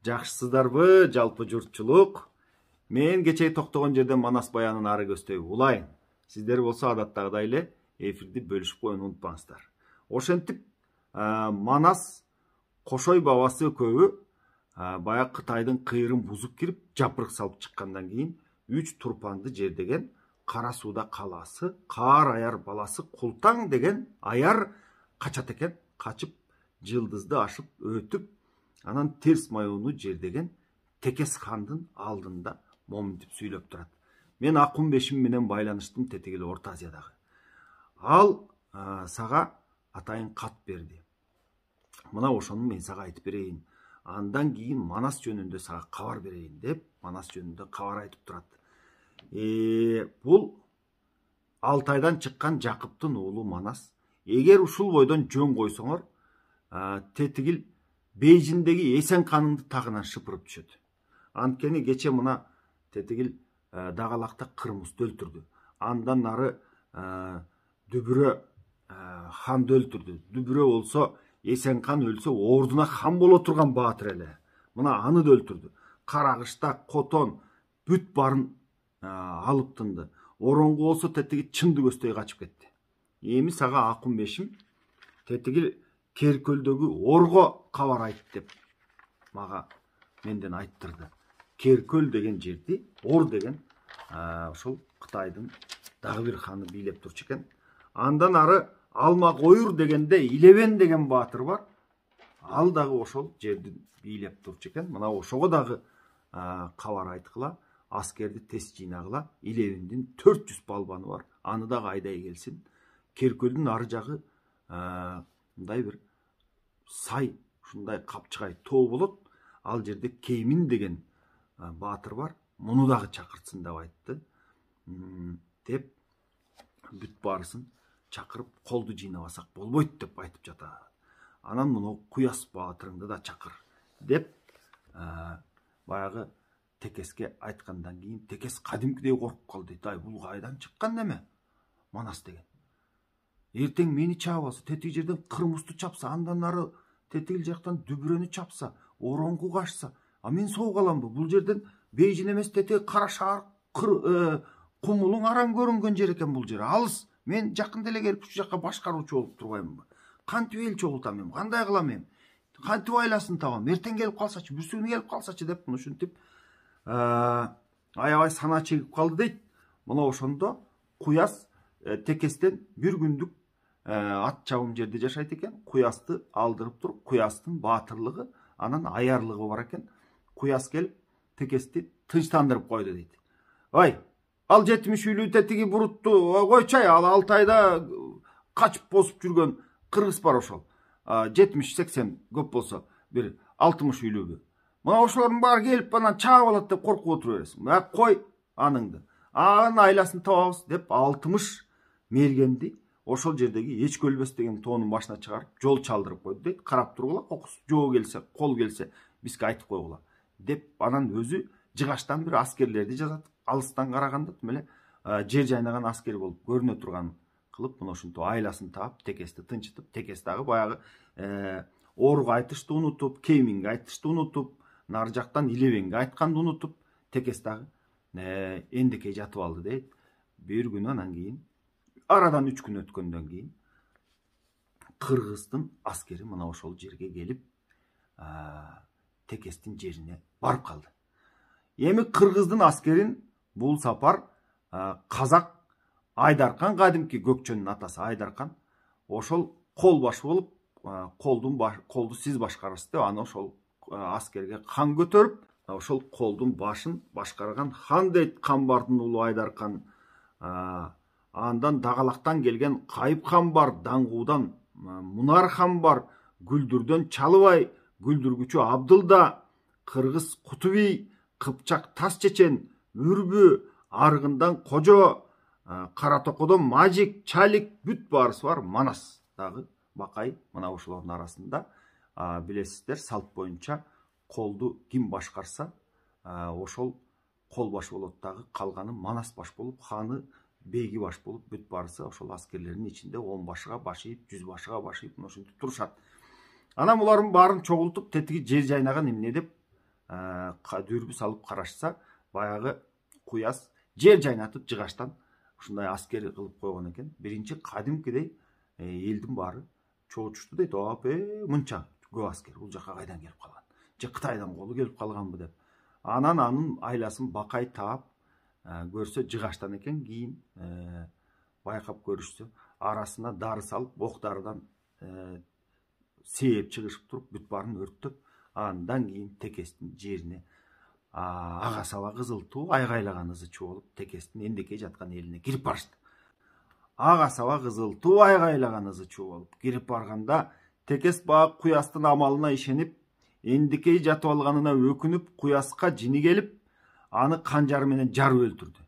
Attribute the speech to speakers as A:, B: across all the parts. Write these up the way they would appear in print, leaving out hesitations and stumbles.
A: Жакшысыздарбы, жалпы журтчулук? Мен кечээ токтогон жерден Манас баянын ары көздөй улайын. Сиздер болсо адаттагыдай эле эфирди бөлүшүп коюуну унутпаңыздар. Ошентип, Манас Кошой бабасы көбү баягы Кытайдын кыйрын бузуп кирип, жапырык салып чыккандан кийин 3 турпанды жердеген Кара сууда калаасы, Каар аяр баласы Култаң деген аяр качат экен. Качып, жылдызды ашып, өтүп, анан терс майууну жердеген Текес хандын алдында моминтип сүйлөп турат. Мен Акун Бешим менен байланыштым тетигил Орто Азиядагы. Ал сага атайын кат берди. Мына ошону мен сага айтып берейин. Андан кийин Манас жөнүндө сага кабар берейин деп, Манас жөнүндө кабар айтып турат. Бул Алтайдан чыккан Жакыптын уулу Манас. Эгер ушул бойдон жөн койсоңор, тетигил Бейжиндеги Эсен ханымды тагынан шыпырып түшөт. Анткени кече мына тетигил Дагалакта Кырмызды өлтүрдү. Андан нары Дүбүрө ханды өлтүрдү. Дүбүрө болсо Эсен хан өлсө ордуна хан боло турган баатыр эле. Мына аны да өлтүрдү. Карагышта Котон бүт барын алып тынды. Оронгу болсо тетиги Чынды көздөй качып кетти. Эми сага Акун Бешим тетигил Керкөлдөгү орго кабар айт деп мага менден айттырды. Керкөл деген жерди, ор деген ошол Кытайдын дагы бир ханы бийлеп турчу экен. Андан ары Алмак Ойур дегенде Илебен деген баатыр бар. Ал дагы ошол жерди бийлеп турчу экен. Мына ошого дагы кабар айткыла, аскерди тез жыйнагыла. Илебендин 400 балбаны бар. Аны дагы айдай келсин. Керкөлдүн ары жагы мындай бир сай, ушундай капчыгай тоо болот. Ал жерде Кеймин деген баатыр бар. Муну дагы чакыртсын деп айтты. Деп бүт баарысын чакырып, колду жыйнабасак болбойт деп айтып жатат. Анан муну Куяс баатырыңды да чакыр деп баягы Текеске айткандан кийин Текес кадимкидей коркуп калды. Ай, бул кайдан чыккан неме? Манас деген. Эртең мени чаап алса, тетиги жерден Кырмызды чапса, андан ары тетигил жактан Дүбүрөнү чапса, Оронгу качса, а мен соо каламбы? Бул жерден Бейжин эмес, тетиги Кара шаар кумулуң араң көрүнгөн жер экен бул жер. Алыс. Мен жакында эле келип ушул жакка башкаруучу болуп турбаймынбы? Кантип эл чогултам эми? Кандай кылам эми? Кантип айласын табам? Эртең келип калсачы, бүрсүгүнү келип калсачы деп мына ушинтип аябай сана чегип калды дейт. Мына ошондо Куяс Текестен бир күндүк ат чабым жерде жашайт экен. Куясты алдырып туруп, Куястын баатырлыгы, анан аярлыгы бар экен. Куяс келип Текести тынчтандырып койду дейт. Ой, ал 70 үйлүү тетиги бурутту койчай, ал Алтайда качып босуп жүргөн кыргыз бар ошол. 70-80 көп болсо бир 60 үйлүүбү. Мына ошолордун баары келип анан чаап алат деп коркуп отура бересиң. Кой аныңды. Анын айласын табабыз деп 60 мергенди ошол жердеги эч көлбөс деген тоонун башына чыгарып, жол чалдырып койду дейт. Карап тургула, кокус жоо келсе, кол келсе, бизге айтып койгула деп анан өзү жыгачтан бир аскерлерди жазат. Алыстан караганда тим эле жер жайнаган аскер болуп көрүнө турган кылып, мына ушинтип айласын таап, Текести тынчытып, Текес дагы баягы Орго айтышты унутуп, Кейминге айтышты унутуп, нары жактан Илебенге айтканды унутуп, Текес дагы эндекей жатып алды дейт. Бир күн анан кийин, арадан 3 күн өткөндөн кийин Кыргыздын аскери мына ошол жерге келип Текестин жерине барып калды. Эми Кыргыздын аскерин бул сапар казак Айдаркан, кадимки Көкчөнүн атасы Айдаркан, ошол кол башы болуп, колду сиз башкарасыз деп, аны ошол аскерге хан көтөрүп, ошол колдун башын башкарган хан дейт Камбардын уулу Айдаркан. Андан Дагалактан келген Кайып хан бар, Даңгуудан Мунар хан бар, Гүлдүрдөн Чалыбай, Гүлдүргүчү Абдылда, Кыргыз Кутуби, Кыпчак Тас Чечен, Үрбү, Аргындан Кожо, Кара Токодон Мажик, Чалик, бүт баарысы бар. Манас дагы Бакай. Мына ошолордун арасында билесиздер, салт боюнча колду ким башкарса, ошол кол баш болот дагы, калганы Манас баш болуп, ханы беги баш болуп, бүт баарысы ошол аскерлердин ичинде 10 башыга башыйып, 100 башыга башыйып ушинтип турушат. Анан булардын баарын чогултуп, тетиги жер жайнаган эмне деп дүрбү салып карашса, баягы куяс жер жайнатып жыгаштан ушундай аскер кылып койгон экен. Биринчи кадимкидей элдин баары чоочушту дейт. Мынча көп аскер бул жака кайдан келип калган? Же Кытайдан колу келип калганбы деп. Анан анын айласын бакай таап көрсө жыгаштан экен. Кийин байкап көрүшсө, арасына дары салып, ок дарыдан сээп чыгышып туруп, бүт баарын өрттөп, андан кийин текестин жерине ага саба кызыл туу айгайлаган ызы чуу болуп, текестин эндекей жаткан элине кирип барышты. Ага саба кызыл туу айгайлаган ызы чуу болуп кирип барганда, текес баягы куястын амалына ишенип, эндекей жатып алганына өкүнүп, куяска жини келип, аны канжары менен жарып өлтүрдү.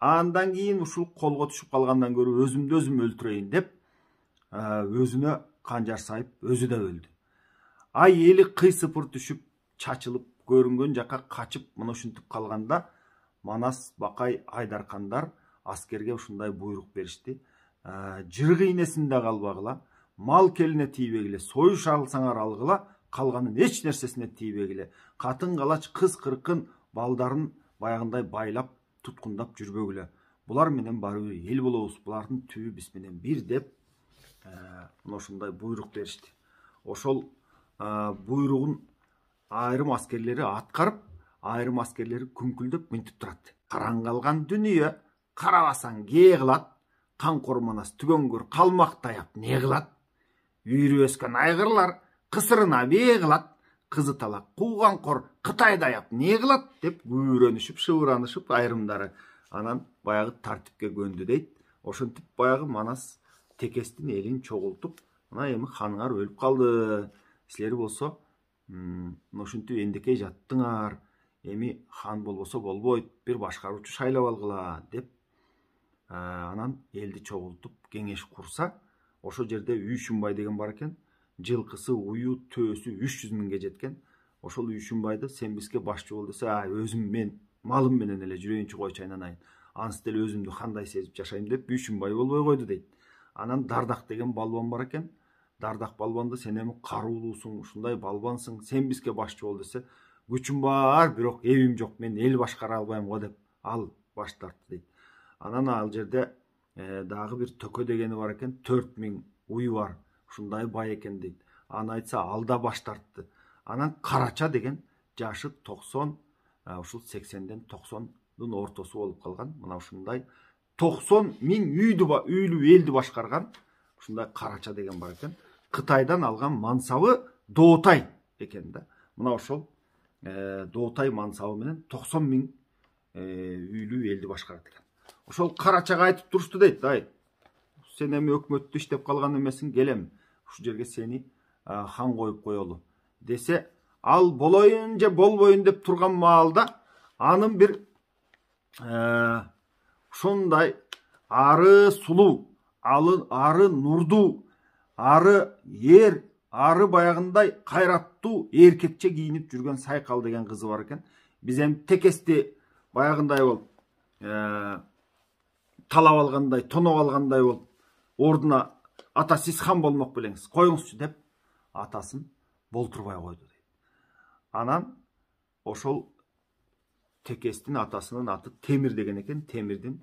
A: Андан кийин ушул колго түшүп калгандан көрө өзүмдү өзүм өлтүрөйүн деп, өзүнө канжар сайып, өзү да өлдү. Эли кыйсыпыр түшүп, чачылып, көрүнгөн жака качып, мына ушинтип калганда, Манас, Бакай, Айдаркандар аскерге ушундай буйрук беришти. Жыргы ийнесинде калбагыла, мал келине тийбегиле, союш алсаңар алгыла, калганын эч нерсесине тийбегиле. Катын калач, кыз кыркын, балдарын баягындай байлап, туткундап жүрбөгүлө. Булар менен баары бир эл болобуз, булардын түбү биз менен бир деп, мына ушундай буйрук беришти. Ошол буйругун айрым аскерлери аткарып, айрым аскерлери күңкүлдөп мынтип турат. Караң калган дүнүйө, карабасаң ке кылат, Канкор Манас түгөнгөр калмак таяп не кылат? Үйрү өскөн айгырлар кысырына бээ кылат, кызы талак кууганкор Кытайда аяп не кылат деп күйрөнүшүп, шыбыранышып айрымдары. Анан баягы тартипке көндү дейт. Ошентип баягы Манас текестин элин чогултуп, мына эми ханыңар өлүп калды. Силер болсо ушинтип эндекей жаттыңар. Эми хан болбосо болбойт, бир башкаруучу шайлап алгыла деп анан элди чогултуп кеңеш курса, ошол жерде Үйшүнбай деген бар экен. Жылкысы, уyu, төөсү 300 миңге жеткен. Ошол Үйшүнбайды сен бизге башчы бол десе, өзүм мен малым менен эле жүрөйүнчү, койчу айнанайын. Ансы деле өзүмдү кандай сезип жашайм деп Үйшүнбай болбой койду дейт. Анан Дардак деген балбан бар экен. Дардак балбанды сен эми каруулуусуң, ушундай балбансың, сен бизге башчы бол десе, күчүм бар, бирок эбим жок, мен эл башкара албайм го деп ал баш тартты дейт. Анан ал жерде дагы бир Төкө дегени бар экен, 4000 уyu бар, ушундай бай экен дейт. Аны айтса ал да баш тартты. Анан Карача деген жашы 90, ушул 80ден 90дун ортосу болуп калган. Мына ушундай 90 миң үйлүү элди башкарган ушундай Карача деген бар экен. Кытайдан алган мансабы Доотай экен да. Мына ошол Доотай мансабы менен 90 миң үйлүү элди башкарат экен. Ошол Карачага айтып турушту дейт, сен эми өкмөттү иштеп калган эмесиң, келем ушул жерге сени хан коюп коелу десе, ал болоюн же болбоюн деп турган маалда анын бир ушундай ары сулуу, ары нурдуу, ары ары баягындай кайраттуу эркекче кийинип жүргөн Сайкал деген кызы бар экен. Биз эми текести баягындай болуп талап алгандай, тоноп алгандай болуп, ордуна ата сиз хан болмок белеңиз, коюңузчу деп атасын болтурбай койду дейт. Анан ошол текестин атасынын аты Темир деген экен. Темирдин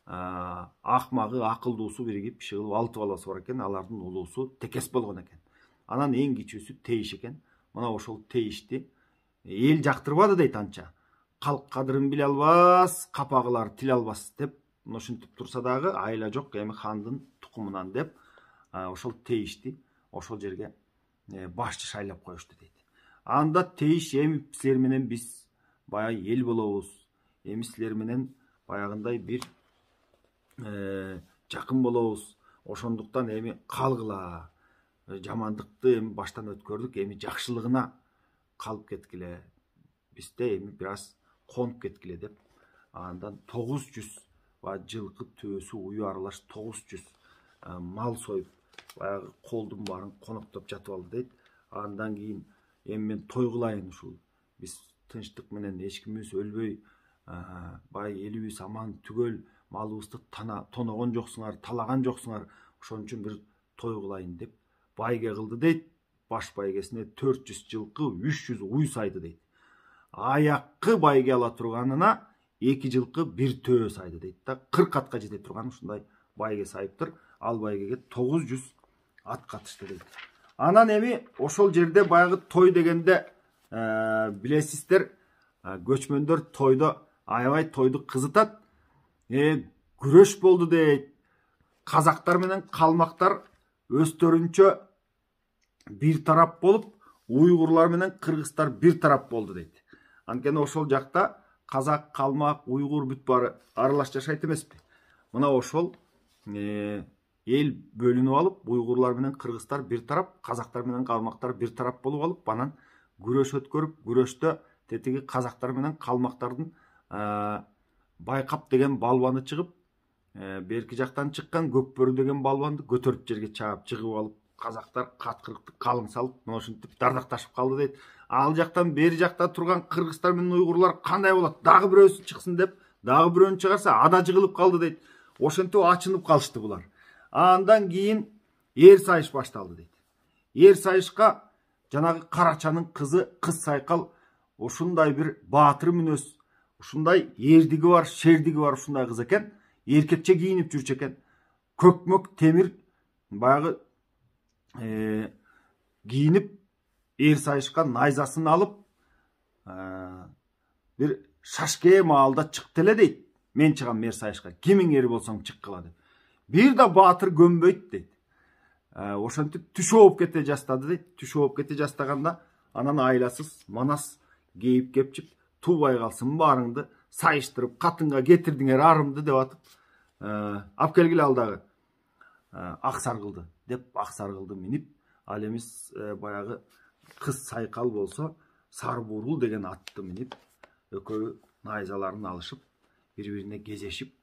A: акмагы, акылдуусу биригип, иши кылып 6 баласы бар экен. Алардын улуусу Текес болгон экен. Анан эң кичүүсү Тейиш экен. Мына ошол Тейишти эл жактырбады дейт анча. Калк кадырын биле албас, капагылар тил албас деп ушинтип турса дагы айла жок, эми хандын тукумунан деп ошол Тейишти ошол жерге башчы шайлап коюшту дейт. Анда Тейиш эми силер менен биз баягы эл болобуз. Эми силер менен баягындай бир жакын болобуз. Ошондуктан эми калгыла. Жамандыкты эми баштан өткөрдүк, эми жакшылыгына калып кеткиле. Бизде эми бир аз конуп кеткиле деп. Андан 900 жылкы, төөсү, уyu аралаш 900 мал союп, баягы колдун баарын коноктоп жатып алды дейт. Андан кийин эми мен той кылайын, ушул биз тынчтык менен эч кимибиз өлбөй, бай элибиз аман түгөл, малыбызды тоногон жоксуңар, талаган жоксуңар, ошон үчүн бир той кылайын деп байге кылды дейт. Баш байгесине 400 жылкы, 300 уй сайды дейт. аяккы байге ала турганына 2 жылкы бир төө сайды дейт да. 40 атка жете турган ушундай байге сайыптыр. Ал байгеге 900 ат катышты дейт. Анан эми ошол жерде баягы той дегенде билесиздер, көчмөндөр тойдо аябай тойду кызытат. Күрөш болду дейт. Казактар менен калмактар өстөрүнчө бир тарап болуп, уйгурлар менен кыргыздар бир тарап болду дейт. Анткени ошол жакта казак, калмак, уйгур бүт баары аралаш жашайт эмеспи. Мына ошол эл бөлүнүп алып, уйгурлар менен кыргыздар бир тарап, казактар менен калмактар бир тарап болуп алып, анан күрөш өткөрүп, күрөштө тетиги казактар менен калмактардын Байкап деген балбаны чыгып, берки жактан чыккан Көкбөрү деген балбанды көтөрүп жерге чаап чыгып алып, казактар каткырыкты калың салып, мына ушинтип дардакташып калды дейт. Ал жактан бери жакта турган кыргыздар менен уйгурлар кандай болот? Дагы бирөөсү чыксын деп, дагы бирөөнү чыгарса, ада жыгылып калды дейт. Ошентип ачынып калышты булар. Андан кийин эр сайыш башталды дейт. Эр сайышка жанагы Карачанын кызы Кыз Сайкал ушундай бир баатыр мүнөз, ушундай эрдиги бар, шердиги бар ушундай кыз экен. Эркекче кийинип жүрчү экен. Көкмөк темир баягы кийинип эр сайышка найзасын алып бир шашке маалда чыкты эле дейт. Мен чыгам эр сайышка, кимиң эр болсоң чыккыла деп. Бир да баатыр көнбөйт дейт. Ошентип түшө болуп кете жастады дейт. Түшө болуп кете жастаганда анан айласыз Манас кейип кепчип, тубай калсын баарыңды сайыштырып катынга кетирдиңер арымды деп атып, ап келгиле ал дагы ак саргылды деп ак саргылды минип, ал эмес баягы Кыз Сайкал болсо Сарбурул деген атты минип, экөө найзаларын алышып, бири-бирине кезешип,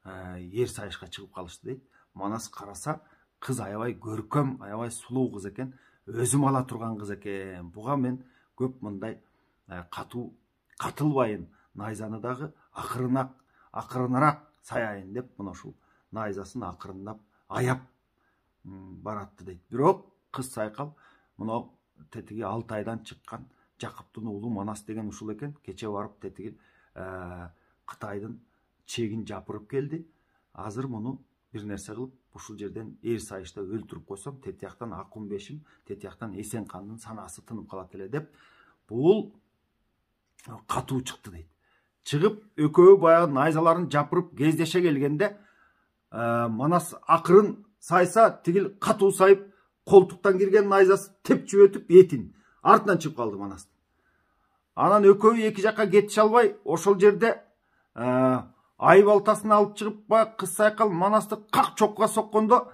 A: эр сайышка чыгып калышты дейт. Манас караса, кыз аябай көркөм, аябай сулуу кыз экен, өзүм ала турган кыз экен. Буга мен көп мындай катылбайын, найзаны дагы акырыныраак саяйын деп, мына ушул найзасын акырындап аяп баратты дейт. Бирок Кыз Сайкал мына тетиги Алтайдан чыккан Жакыптын уулу Манас деген ушул экен. Кече барып тетиги Кытайдын чегин жапырып келди. Азыр муну бир нерсе кылып, ушул жерден эр сайышта өлтүрүп койсом, тетияктан Акун Бешим, тетияктан Эсен Кандын санасы тынып калат эле деп, бул катуу чыкты дейт. Чыгып, экөө баягы найзаларын жапырып кездеше келгенде, Манас акырын сайса, тигил катуу сайып, колтуктан кирген найзасы тепчип өтүп, этин артынан чыгып калды Манастын. Анан экөө эки жакка кетише албай, ошол жерде ай балтасын алып чыгып, Кыз Сайкал Манасты как чокка соккондо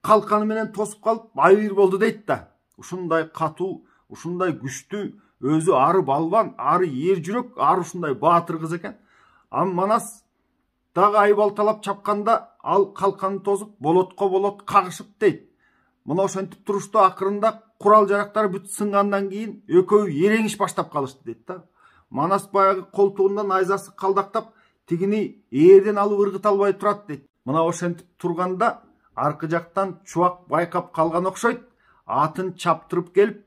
A: калканы менен тосуп калып, айыр болду дейт да. Ушундай катуу, ушундай күчтүү, өзү ары балбан, ары эр жүрөк, ары ушундай баатыр кыз экен. Манас дагы ай балталап чапканда, ал калканы тосуп, болотко болот кагышып дейт. Мына ошентип турушту, акырында курал жарактары бүт сынгандан кийин экөө эреңиш баштап калышты дейт да. Манас баягы колтугунда найзасы калдактап, тигини эрден алып ыргыта албай турат дейт. Мына ошентип турганда аркы жактан Чубак байкап калган окшойт, атын чаптырып келип,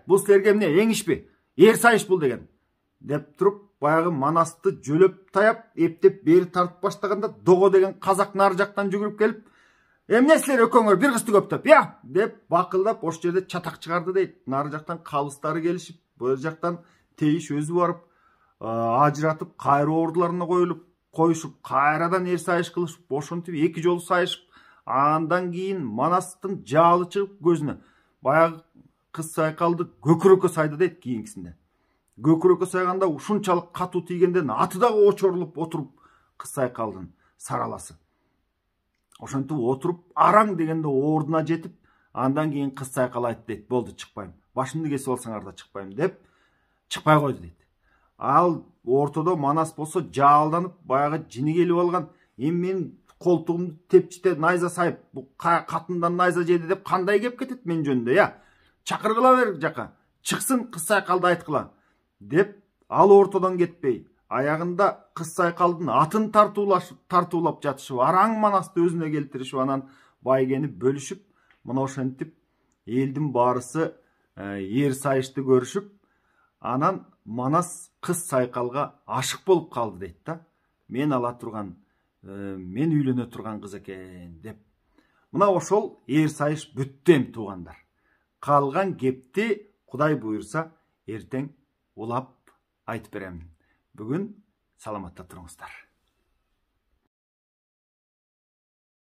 A: бул силерге эмне эңишпи? Эр сайыш бул деген деп туруп, баягы Манасты жөлөп таяп, эптеп бери тартып баштаганда, Дого деген казак нары жактан жүгүрүп келип, эмне силер экөөңөр бир кызды көптөп, деп бакылдап ошол жерде чатак чыгарды дейт. Нары жактан калыстары келишип, бул жактан Тейиш өзү барып, ажыратып, кайры ордуларына коюшуп, кайрадан эр сайыш кылышып, ошентип 2 жолу сайышып, андан кийин Манастын жаалы чыгып көзүнө баягы Кыз Сайкалды көкүрөккө сайды дейт кийинкисинде. Көкүрөккө сайганда ушунчалык катуу тийгенден аты дагы очорулуп отуруп, Кыз Сайкалдын сараласы. Ошентип отуруп, араң дегенде ордуна жетип, андан кийин Кыз Сайкал айтты дейт, болду чыкпайм. Башымды кесип алсаңар да чыкпайм деп, чыкпай койду дейт. Ал ортодо Манас болсо жаалданып, баягы жини келип алган, мен колтугумду тепчите найза сайып, бу катындан найза жеди деп кандай кеп кетет мен жөнүндө, чакыргыла бер жака, чыксын Кыз Сайкалды айткыла деп, ал ортодон кетпей, аягында Кыз Сайкалдын атын тартуулап жатышып, араң Манасты өзүнө келтиришип, анан байгени бөлүшүп, мына ошентип элдин баарысы эр сайышты көрүшүп, Анан Манас кыз Сайкалга ашык болуп калды дейт да. Мен ала турган, мен үйлөнө турган кыз экен деп. Мына ошол эр сайыш бүттү эми туугандар. Калган кепти Кудай буйрса эртең улап айтып берем. Бүгүн саламатта туруңуздар.